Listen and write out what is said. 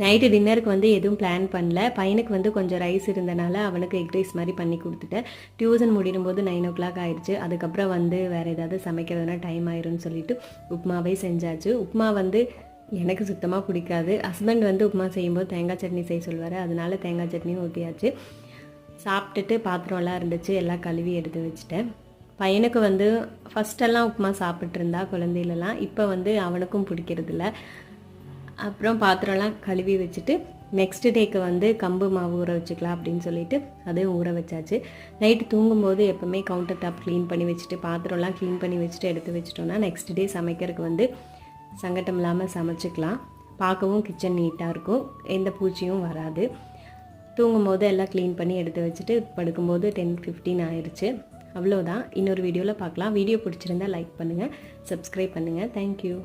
Night டின்னருக்கு வந்து எதுவும் பிளான் பண்ணல. பையனுக்கு வந்து கொஞ்சம் ரைஸ் இருந்தனால அவனுக்கு எக் ரைஸ் மாதிரி பண்ணி கொடுத்துட்டேன். டியூஷன் முடியும்போது 9 ஆயிடுச்சு. அதுக்கப்புறம் வந்து வேறு ஏதாவது சமைக்கிறதுனா டைம் ஆயிரும்னு சொல்லிட்டு உப்புமாவே செஞ்சாச்சு. உப்புமா வந்து எனக்கு சுத்தமாக பிடிக்காது. ஹஸ்பண்ட் வந்து உப்புமா செய்யும்போது தேங்காய் சட்னி செய்ய சொல்லுவார். அதனால தேங்காய் சட்னியும் ஊற்றியாச்சு. சாப்பிட்டுட்டு பாத்திரம்லாம் இருந்துச்சு, எல்லாம் கழுவி எடுத்து வச்சுட்டேன். பையனுக்கு வந்து ஃபஸ்ட்டெல்லாம் உப்புமா சாப்பிட்ருந்தா குழந்தையிலலாம். இப்போ வந்து அவனுக்கும் பிடிக்கிறதில்ல. அப்புறம் பாத்திரம்லாம் கழுவி வச்சுட்டு நெக்ஸ்ட் டேக்கு வந்து கம்பு மாவு ஊற வச்சுக்கலாம் அப்படின்னு சொல்லிட்டு அதையும் ஊற வச்சாச்சு. நைட்டு தூங்கும்போது எப்போவுமே கவுண்டர் டாப் க்ளீன் பண்ணி வச்சுட்டு பாத்திரம்லாம் க்ளீன் பண்ணி வச்சுட்டு எடுத்து வச்சிட்டோன்னா நெக்ஸ்ட் டே சமைக்கிறதுக்கு வந்து சங்கட்டம் இல்லாமல் சமைச்சிக்கலாம். பார்க்கவும் கிச்சன் நீட்டாக இருக்கும், எந்த பூச்சியும் வராது. தூங்கும்போது எல்லாம் க்ளீன் பண்ணி எடுத்து வச்சுட்டு படுக்கும்போது 10:15 ஆயிடுச்சு. அவ்வளோதான். இன்னொரு வீடியோவில் பார்க்கலாம். வீடியோ பிடிச்சிருந்தா லைக் பண்ணுங்கள், சப்ஸ்கிரைப் பண்ணுங்கள். தேங்க்யூ.